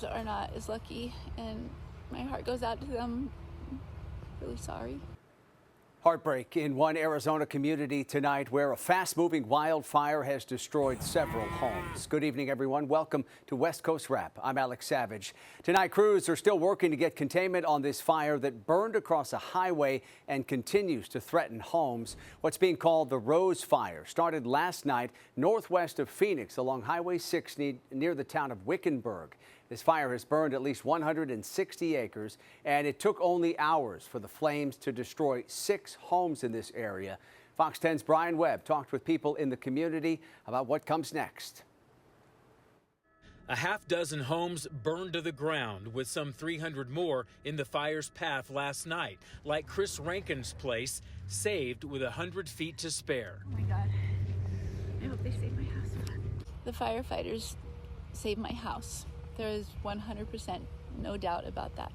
neighbors are not as lucky, and my heart goes out to them. I'm really sorry. Heartbreak in one Arizona community tonight where a fast-moving wildfire has destroyed several homes. Good evening, everyone. Welcome to West Coast Wrap. I'm Alex Savage. Tonight, crews are still working to get containment on this fire that burned across a highway and continues to threaten homes. What's being called the Rose Fire started last night northwest of Phoenix along Highway 60 near the town of Wickenburg. This fire has burned at least 160 acres, and it took only hours for the flames to destroy 6 homes in this area. Fox 10's Brian Webb talked with people in the community about what comes next. A half-dozen homes burned to the ground, with some 300 more in the fire's path last night, like Chris Rankin's place, saved with 100 feet to spare. Oh my God, I hope they save my house. The firefighters saved my house. There is 100% no doubt about that.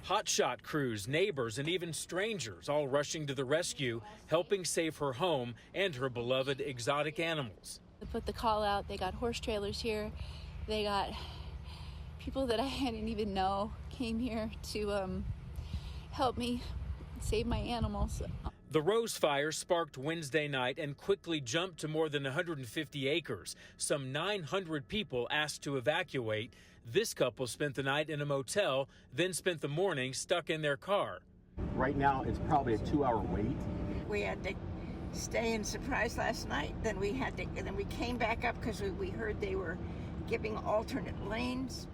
Hotshot crews, neighbors, and even strangers all rushing to the rescue, helping save her home and her beloved exotic animals. They put the call out. They got horse trailers here. They got people that I didn't even know came here to help me save my animals. The Rose Fire sparked Wednesday night and quickly jumped to more than 150 acres. Some 900 people asked to evacuate. This couple spent the night in a motel, then spent the morning stuck in their car. Right now, it's probably a 2-hour wait. We had to stay in Surprise last night. Then we came back up because we heard they were giving alternate lanes.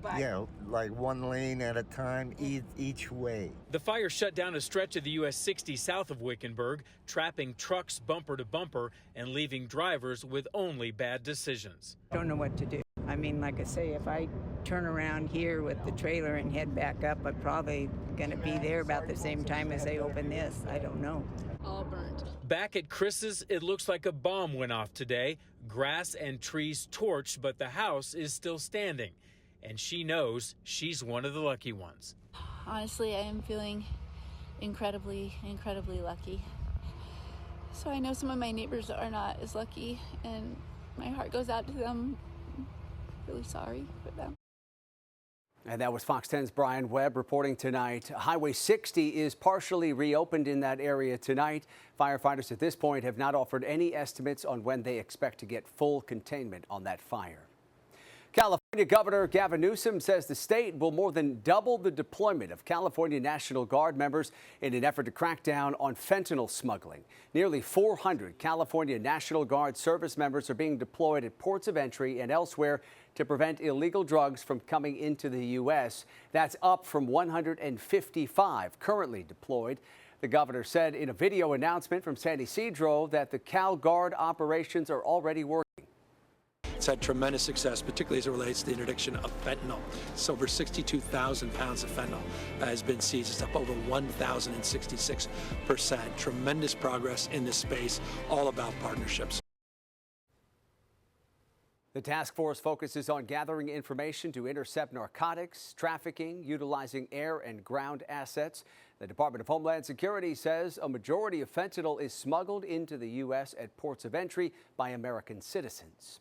But yeah, like one lane at a time, each way. The fire shut down a stretch of the US 60 south of Wickenburg, trapping trucks bumper to bumper and leaving drivers with only bad decisions. Don't know what to do. I mean, like I say, if I turn around here with the trailer and head back up, I'm probably going to be there about the same time as they open this. I don't know. All burnt. Back at Chris's, it looks like a bomb went off today. Grass and trees torched, but the house is still standing. And she knows she's one of the lucky ones. Honestly, I am feeling incredibly, incredibly lucky. So I know some of my neighbors are not as lucky, and my heart goes out to them. I'm really sorry for them. And that was Fox 10's Brian Webb reporting tonight. Highway 60 is partially reopened in that area tonight. Firefighters at this point have not offered any estimates on when they expect to get full containment on that fire. California Governor Gavin Newsom says the state will more than double the deployment of California National Guard members in an effort to crack down on fentanyl smuggling. Nearly 400 California National Guard service members are being deployed at ports of entry and elsewhere to prevent illegal drugs from coming into the U.S. That's up from 155 currently deployed. The governor said in a video announcement from San Ysidro that the Cal Guard operations are already working. It's had tremendous success, particularly as it relates to the interdiction of fentanyl. So over 62,000 pounds of fentanyl has been seized. It's up over 1,066%. Tremendous progress in this space, all about partnerships. The task force focuses on gathering information to intercept narcotics, trafficking, utilizing air and ground assets. The Department of Homeland Security says a majority of fentanyl is smuggled into the U.S. at ports of entry by American citizens.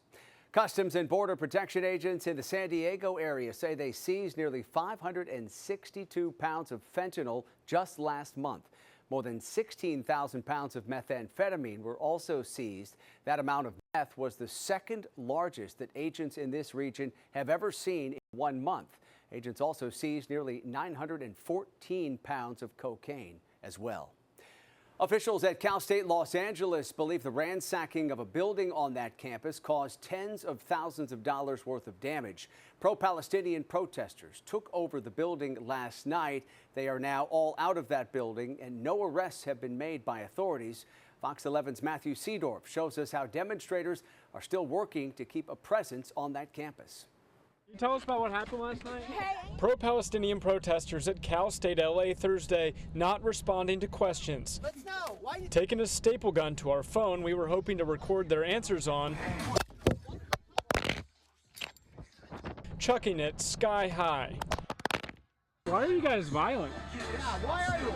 Customs and Border Protection agents in the San Diego area say they seized nearly 562 pounds of fentanyl just last month. More than 16,000 pounds of methamphetamine were also seized. That amount of meth was the second largest that agents in this region have ever seen in 1 month. Agents also seized nearly 914 pounds of cocaine as well. Officials at Cal State Los Angeles believe the ransacking of a building on that campus caused tens of thousands of dollars worth of damage. Pro-Palestinian protesters took over the building last night. They are now all out of that building, and no arrests have been made by authorities. Fox 11's Matthew Seedorf shows us how demonstrators are still working to keep a presence on that campus. Can you tell us about what happened last night? Pro-Palestinian protesters at Cal State LA Thursday not responding to questions. Let's know. Why taking a staple gun to our phone we were hoping to record their answers on, chucking it sky high. Why are you guys violent? Yeah, why are you?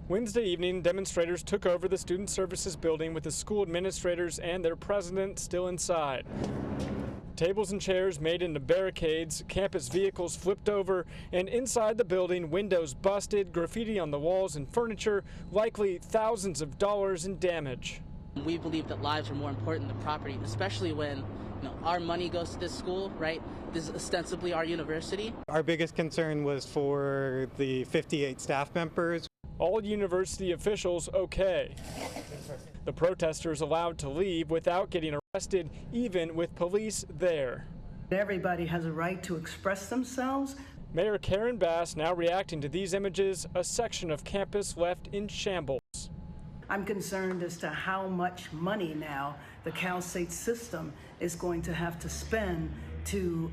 Wednesday evening, demonstrators took over the Student Services building with the school administrators and their president still inside. Tables and chairs made into barricades, campus vehicles flipped over, and inside the building, windows busted, graffiti on the walls and furniture, likely thousands of dollars in damage. We believe that lives are more important than property, especially when our money goes to this school, right? This is ostensibly our university. Our biggest concern was for the 58 staff members. All university officials okay. The protesters allowed to leave without getting arrested, even with police there. Everybody has a right to express themselves. Mayor Karen Bass now reacting to these images, a section of campus left in shambles. I'm concerned as to how much money now the Cal State system is going to have to spend to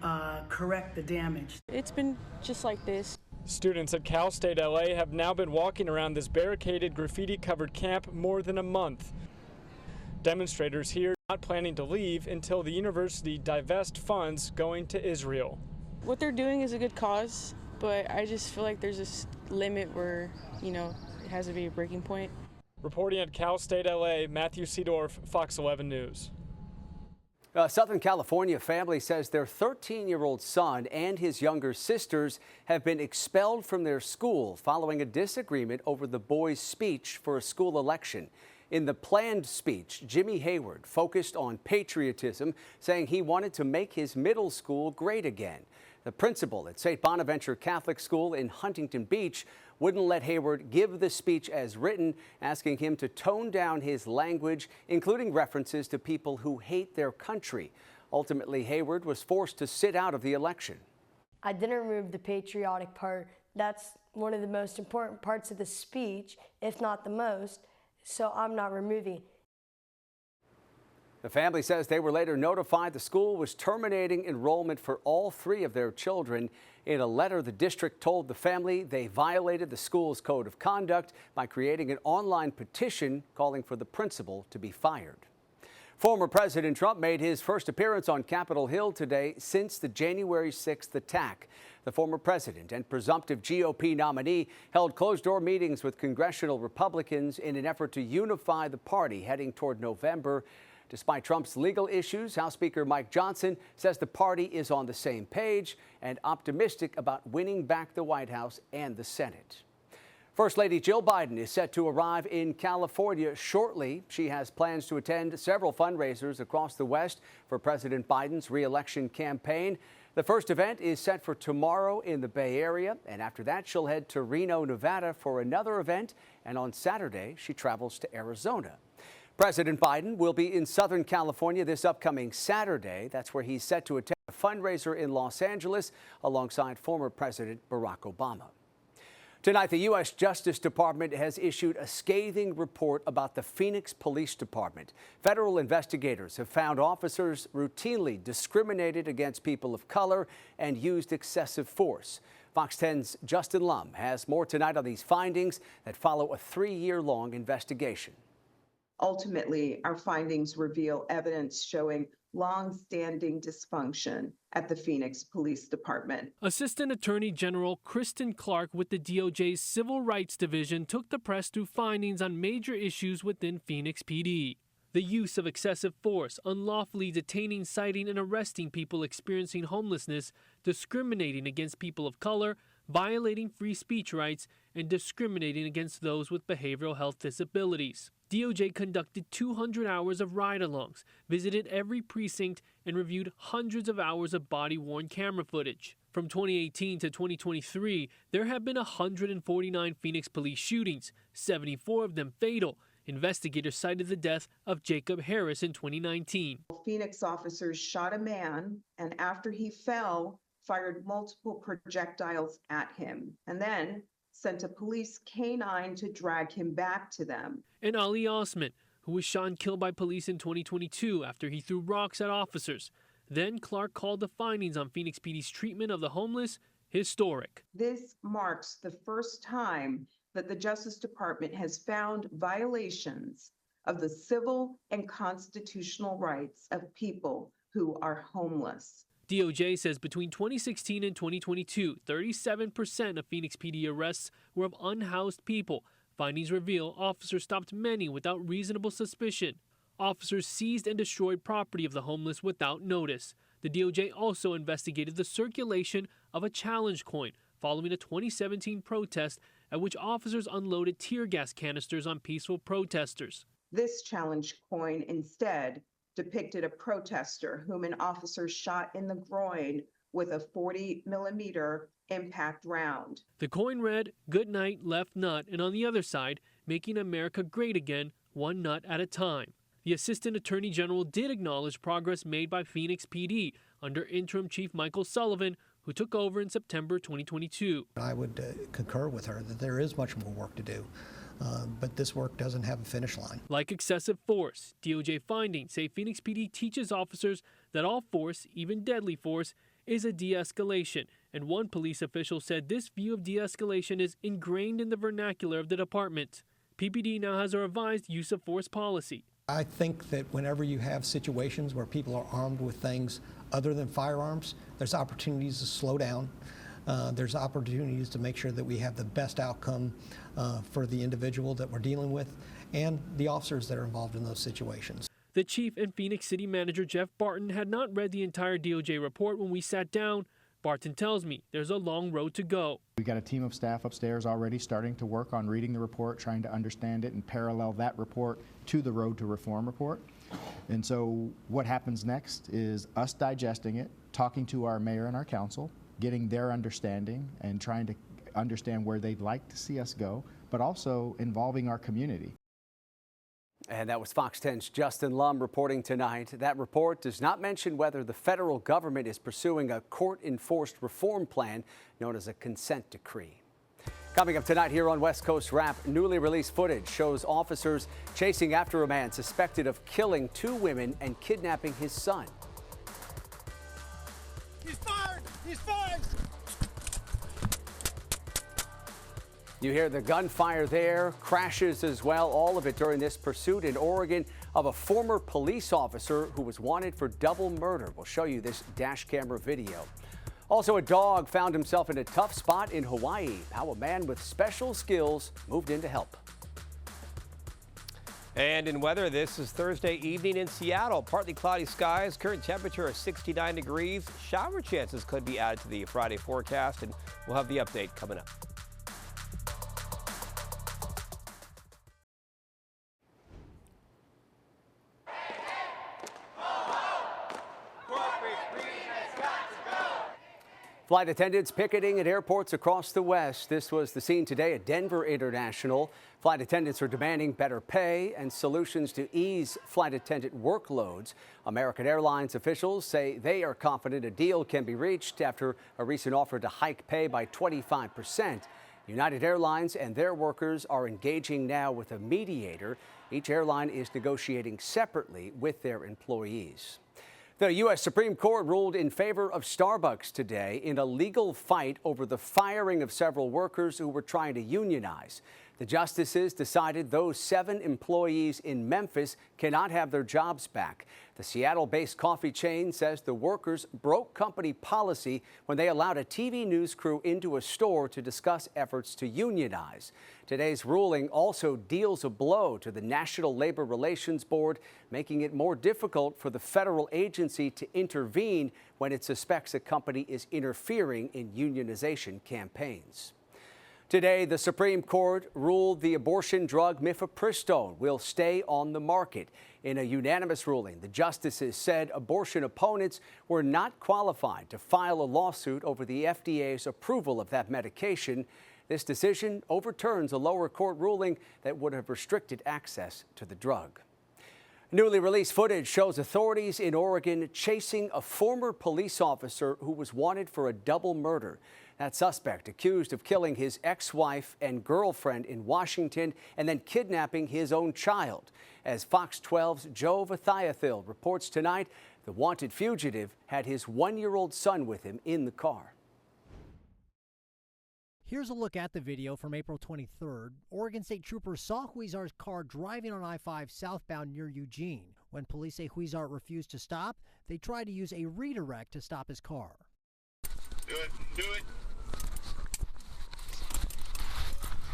correct the damage. It's been just like this. Students at Cal State LA have now been walking around this barricaded, graffiti-covered camp more than a month. Demonstrators here not planning to leave until the university divests funds going to Israel. What they're doing is a good cause, but I just feel like there's this limit where, it has to be a breaking point. Reporting at Cal State LA, Matthew Seedorf, Fox 11 News. A Southern California family says their 13-year-old son and his younger sisters have been expelled from their school following a disagreement over the boys' speech for a school election. In the planned speech, Jimmy Hayward focused on patriotism, saying he wanted to make his middle school great again. The principal at St. Bonaventure Catholic School in Huntington Beach wouldn't let Hayward give the speech as written, asking him to tone down his language, including references to people who hate their country. Ultimately, Hayward was forced to sit out of the election. I didn't remove the patriotic part. That's one of the most important parts of the speech, if not the most, so I'm not removing. The family says they were later notified the school was terminating enrollment for all 3 of their children. In a letter, the district told the family they violated the school's code of conduct by creating an online petition calling for the principal to be fired. Former President Trump made his first appearance on Capitol Hill today since the January 6th attack. The former president and presumptive GOP nominee held closed-door meetings with congressional Republicans in an effort to unify the party heading toward November. Despite Trump's legal issues, House Speaker Mike Johnson says the party is on the same page and optimistic about winning back the White House and the Senate. First Lady Jill Biden is set to arrive in California shortly. She has plans to attend several fundraisers across the West for President Biden's re-election campaign. The first event is set for tomorrow in the Bay Area, and after that she'll head to Reno, Nevada for another event, and on Saturday she travels to Arizona. President Biden will be in Southern California this upcoming Saturday. That's where he's set to attend a fundraiser in Los Angeles alongside former President Barack Obama. Tonight, the U.S. Justice Department has issued a scathing report about the Phoenix Police Department. Federal investigators have found officers routinely discriminated against people of color and used excessive force. Fox 10's Justin Lum has more tonight on these findings that follow a 3-year-long investigation. Ultimately, our findings reveal evidence showing long-standing dysfunction at the Phoenix Police Department. Assistant Attorney General Kristen Clark with the DOJ's Civil Rights Division took the press through findings on major issues within Phoenix PD. The use of excessive force, unlawfully detaining, citing, and arresting people experiencing homelessness, discriminating against people of color, violating free speech rights, and discriminating against those with behavioral health disabilities. DOJ conducted 200 hours of ride-alongs, visited every precinct, and reviewed hundreds of hours of body-worn camera footage. From 2018 to 2023, there have been 149 Phoenix police shootings, 74 of them fatal. Investigators cited the death of Jacob Harris in 2019. Phoenix officers shot a man, and after he fell, fired multiple projectiles at him, and then sent a police canine to drag him back to them. And Ali Osman, who was shot and killed by police in 2022 after he threw rocks at officers. Then Clark called the findings on Phoenix PD's treatment of the homeless historic. This marks the first time that the Justice Department has found violations of the civil and constitutional rights of people who are homeless. DOJ says between 2016 and 2022, 37% of Phoenix PD arrests were of unhoused people. Findings reveal officers stopped many without reasonable suspicion. Officers seized and destroyed property of the homeless without notice. The DOJ also investigated the circulation of a challenge coin following a 2017 protest at which officers unloaded tear gas canisters on peaceful protesters. This challenge coin instead depicted a protester whom an officer shot in the groin with a 40-millimeter impact round. The coin read, "Good night, left nut," and on the other side, "Making America great again, one nut at a time." The Assistant Attorney General did acknowledge progress made by Phoenix PD under Interim Chief Michael Sullivan, who took over in September 2022. I would concur with her that there is much more work to do, but this work doesn't have a finish line. Like excessive force, DOJ findings say Phoenix PD teaches officers that all force, even deadly force, is a de-escalation, and one police official said this view of de-escalation is ingrained in the vernacular of the department. PPD now has a revised use of force policy. I think that whenever you have situations where people are armed with things other than firearms, there's opportunities to slow down. There's opportunities to make sure that we have the best outcome for the individual that we're dealing with and the officers that are involved in those situations. The chief and Phoenix City Manager Jeff Barton had not read the entire DOJ report when we sat down. Barton tells me there's a long road to go. We've got a team of staff upstairs already starting to work on reading the report, trying to understand it and parallel that report to the Road to Reform report. And so what happens next is us digesting it, talking to our mayor and our council, getting their understanding and trying to understand where they'd like to see us go, but also involving our community. And that was Fox 10's Justin Lum reporting tonight. That report does not mention whether the federal government is pursuing a court-enforced reform plan known as a consent decree. Coming up tonight here on West Coast Wrap, newly released footage shows officers chasing after a man suspected of killing 2 women and kidnapping his son. He's fired! He's fired! You hear the gunfire there, crashes as well, all of it during this pursuit in Oregon of a former police officer who was wanted for double murder. We'll show you this dash camera video. Also, a dog found himself in a tough spot in Hawaii. How a man with special skills moved in to help. And in weather, this is Thursday evening in Seattle. Partly cloudy skies, current temperature is 69 degrees. Shower chances could be added to the Friday forecast, and we'll have the update coming up. Flight attendants picketing at airports across the West. This was the scene today at Denver International. Flight attendants are demanding better pay and solutions to ease flight attendant workloads. American Airlines officials say they are confident a deal can be reached after a recent offer to hike pay by 25%. United Airlines and their workers are engaging now with a mediator. Each airline is negotiating separately with their employees. The U.S. Supreme Court ruled in favor of Starbucks today in a legal fight over the firing of several workers who were trying to unionize. The justices decided those 7 employees in Memphis cannot have their jobs back. The Seattle-based coffee chain says the workers broke company policy when they allowed a TV news crew into a store to discuss efforts to unionize. Today's ruling also deals a blow to the National Labor Relations Board, making it more difficult for the federal agency to intervene when it suspects a company is interfering in unionization campaigns. Today, the Supreme Court ruled the abortion drug mifepristone will stay on the market. In a unanimous ruling, the justices said abortion opponents were not qualified to file a lawsuit over the FDA's approval of that medication. This decision overturns a lower court ruling that would have restricted access to the drug. Newly released footage shows authorities in Oregon chasing a former police officer who was wanted for a double murder. That suspect accused of killing his ex-wife and girlfriend in Washington and then kidnapping his own child. As Fox 12's Joe Vathiathil reports tonight, the wanted fugitive had his 1-year-old son with him in the car. Here's a look at the video from April 23rd. Oregon State troopers saw Huizar's car driving on I-5 southbound near Eugene. When police say Huizar refused to stop, they tried to use a redirect to stop his car. Do it, do it.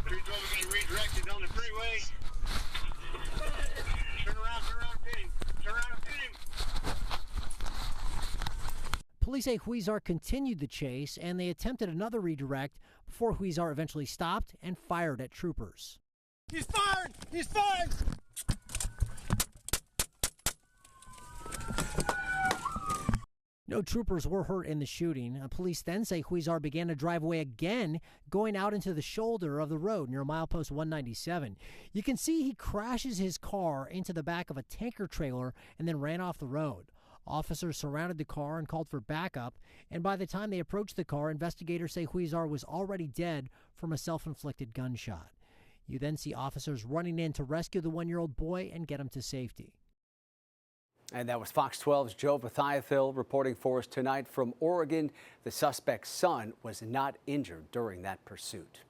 312 is getting redirected on the freeway. Turn around, pin him. Turn around and pin him. Police say Huizar continued the chase and they attempted another redirect before Huizar eventually stopped and fired at troopers. He's fired! He's fired! No troopers were hurt in the shooting. Police then say Huizar began to drive away again, going out into the shoulder of the road near milepost 197. You can see he crashes his car into the back of a tanker trailer and then ran off the road. Officers surrounded the car and called for backup, and by the time they approached the car, investigators say Huizar was already dead from a self-inflicted gunshot. You then see officers running in to rescue the 1-year-old boy and get him to safety. And that was Fox 12's Joe Vithiathil reporting for us tonight from Oregon. The suspect's son was not injured during that pursuit.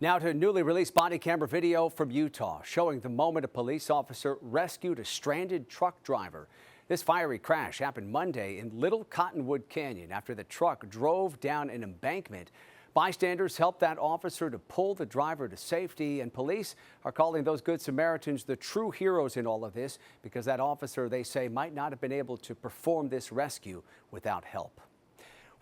Now to newly released body camera video from Utah showing the moment a police officer rescued a stranded truck driver. This fiery crash happened Monday in Little Cottonwood Canyon after the truck drove down an embankment. Bystanders helped that officer to pull the driver to safety, and police are calling those Good Samaritans the true heroes in all of this because that officer, they say, might not have been able to perform this rescue without help.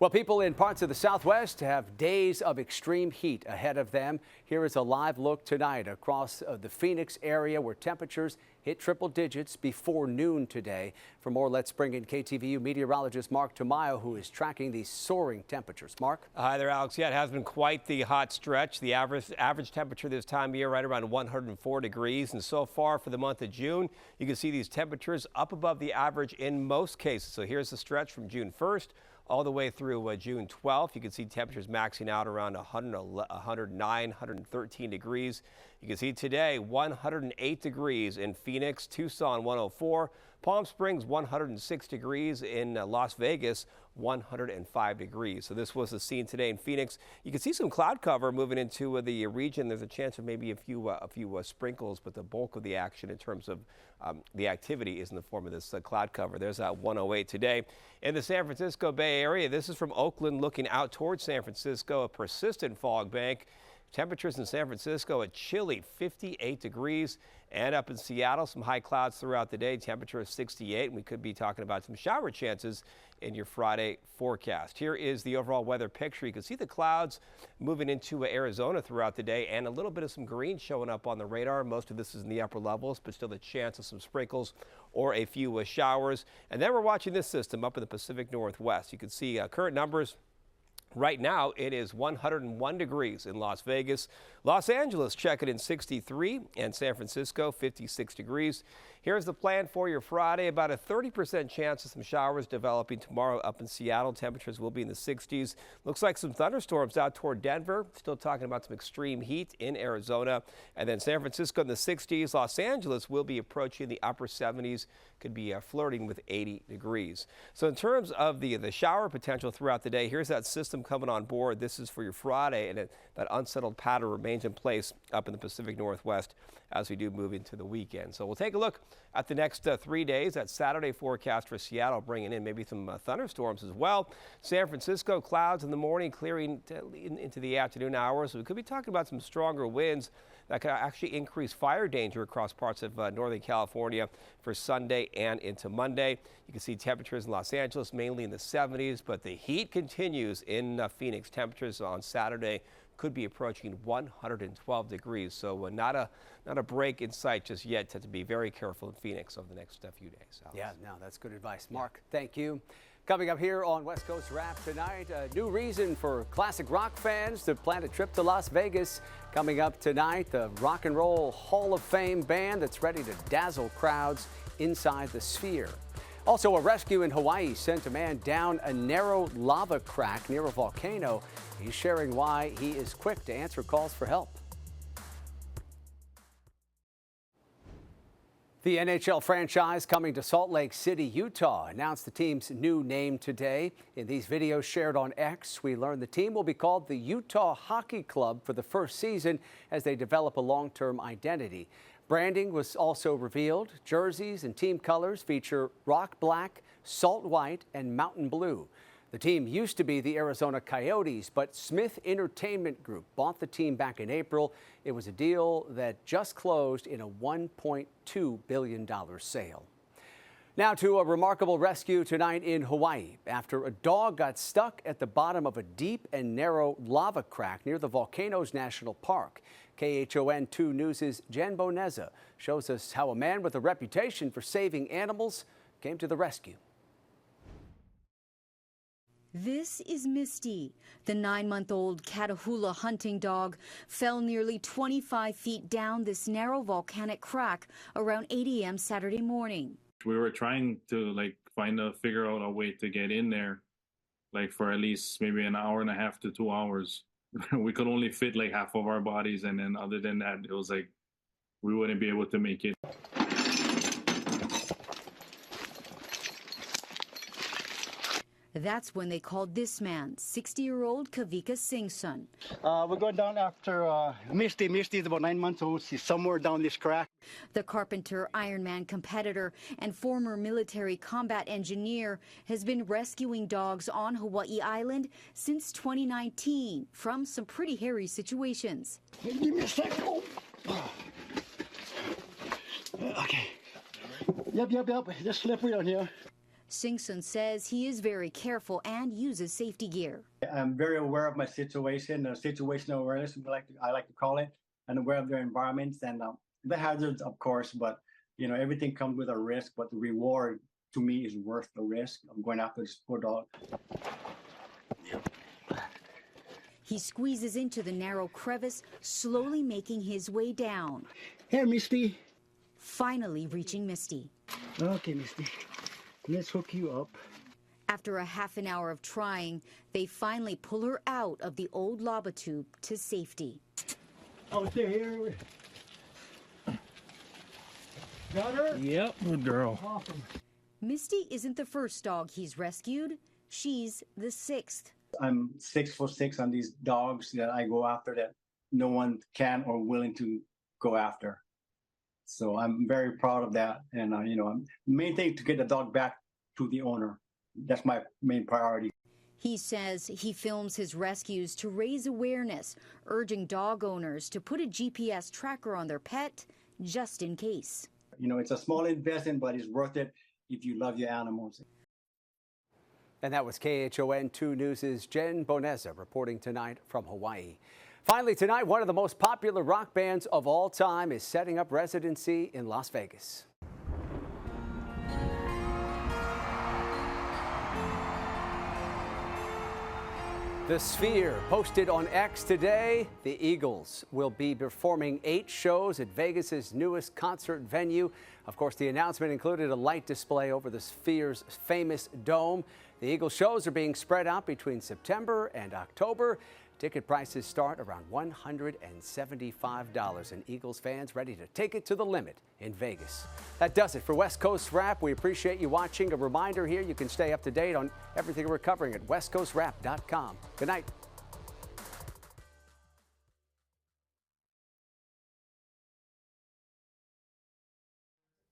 Well, people in parts of the Southwest have days of extreme heat ahead of them. Here is a live look tonight across the Phoenix area where temperatures hit triple digits before noon today. For more, let's bring in KTVU meteorologist Mark Tamayo, who is tracking these soaring temperatures. Mark? Hi there, Alex. Yeah, it has been quite the hot stretch. The average temperature this time of year right around 104 degrees. And so far for the month of June, you can see these temperatures up above the average in most cases. So here's the stretch from June 1st. All the way through June 12th. You can see temperatures maxing out around 109, 113 degrees. You can see today 108 degrees in Phoenix, Tucson 104, Palm Springs 106 degrees, in Las Vegas 105 degrees. So this was the scene today in Phoenix. You can see some cloud cover moving into the region. There's a chance of maybe a few sprinkles, but the bulk of the action in terms of the activity is in the form of this cloud cover. There's that 108 today. In the San Francisco Bay Area, this is from Oakland looking out towards San Francisco, a persistent fog bank. Temperatures in San Francisco a chilly 58 degrees, and up in Seattle, some high clouds throughout the day. Temperature is 68, and we could be talking about some shower chances in your Friday forecast. Here is the overall weather picture. You can see the clouds moving into Arizona throughout the day, and a little bit of some green showing up on the radar. Most of this is in the upper levels, but still the chance of some sprinkles or a few showers. And then we're watching this system up in the Pacific Northwest. You can see current numbers. Right now, it is 101 degrees in Las Vegas. Los Angeles checking in 63, and San Francisco 56 degrees. Here's the plan for your Friday. About a 30% chance of some showers developing tomorrow up in Seattle. Temperatures will be in the 60s. Looks like some thunderstorms out toward Denver. Still talking about some extreme heat in Arizona. And then San Francisco in the 60s. Los Angeles will be approaching the upper 70s. Could be flirting with 80 degrees. So in terms of the shower potential throughout the day, here's that system coming on board. This is for your Friday, and that unsettled pattern remains in place up in the Pacific Northwest as we do move into the weekend. So we'll take a look at the next 3 days. That Saturday forecast for Seattle bringing in maybe some thunderstorms as well. San Francisco, clouds in the morning, clearing into the afternoon hours. So we could be talking about some stronger winds that could actually increase fire danger across parts of Northern California for Sunday and into Monday. You can see temperatures in Los Angeles mainly in the 70s, but the heat continues in Phoenix. Temperatures on Saturday could be approaching 112 degrees. So not a break in sight just yet. To be very careful in Phoenix over the next few days. Alex. Yeah, no, that's good advice. Mark, thank you. Coming up here on West Coast Wrap tonight, a new reason for classic rock fans to plan a trip to Las Vegas. Coming up tonight, the Rock and Roll Hall of Fame band that's ready to dazzle crowds inside the Sphere. Also, a rescue in Hawaii sent a man down a narrow lava crack near a volcano. He's sharing why he is quick to answer calls for help. The NHL franchise coming to Salt Lake City, Utah, announced the team's new name today. In these videos shared on X, we learned the team will be called the Utah Hockey Club for the first season as they develop a long-term identity. Branding was also revealed. Jerseys and team colors feature rock black, salt white, and mountain blue. The team used to be the Arizona Coyotes, but Smith Entertainment Group bought the team back in April. It was a deal that just closed in a $1.2 billion sale. Now to a remarkable rescue tonight in Hawaii after a dog got stuck at the bottom of a deep and narrow lava crack near the Volcanoes National Park. KHON 2 News' Jen Boneza shows us how a man with a reputation for saving animals came to the rescue. This is Misty. The 9-month-old Catahoula hunting dog fell nearly 25 feet down this narrow volcanic crack around 8 a.m. Saturday morning. We were trying to figure out a way to get in there, for at least maybe an hour and a half to 2 hours. We could only fit half of our bodies, and then other than that, it was we wouldn't be able to make it. That's when they called this man, 60-year-old Kavika Singson. We're going down after Misty. Misty is about 9 months old. She's somewhere down this crack. The Carpenter Ironman competitor and former military combat engineer has been rescuing dogs on Hawaii Island since 2019 from some pretty hairy situations. Give me a second. Oh. Okay. Yep. Just slippery on here. Singson says he is very careful and uses safety gear. I'm very aware of my situation, situational awareness, I like to call it, and aware of their environments and the hazards, of course, but everything comes with a risk, but the reward to me is worth the risk. I'm going after this poor dog. He squeezes into the narrow crevice, slowly making his way down. Here, Misty. Finally reaching Misty. Okay, Misty. Let's hook you up. After a half an hour of trying, they finally pull her out of the old lava tube to safety. Oh, stay here. Got her? Yep, good girl. Awesome. Misty isn't the first dog he's rescued. She's the 6th. I'm 6'6" on these dogs that I go after that no one can or willing to go after. So I'm very proud of that. And, main thing to get the dog back to the owner. That's my main priority. He says he films his rescues to raise awareness, urging dog owners to put a GPS tracker on their pet just in case. It's a small investment, but it's worth it if you love your animals. And that was KHON 2 News' Jen Boneza reporting tonight from Hawaii. Finally tonight, one of the most popular rock bands of all time is setting up residency in Las Vegas. The Sphere posted on X today, the Eagles will be performing 8 shows at Vegas's newest concert venue. Of course, the announcement included a light display over the Sphere's famous dome. The Eagles shows are being spread out between September and October. Ticket prices start around $175, and Eagles fans ready to take it to the limit in Vegas. That does it for West Coast Wrap. We appreciate you watching. A reminder here, you can stay up to date on everything we're covering at westcoastwrap.com. Good night.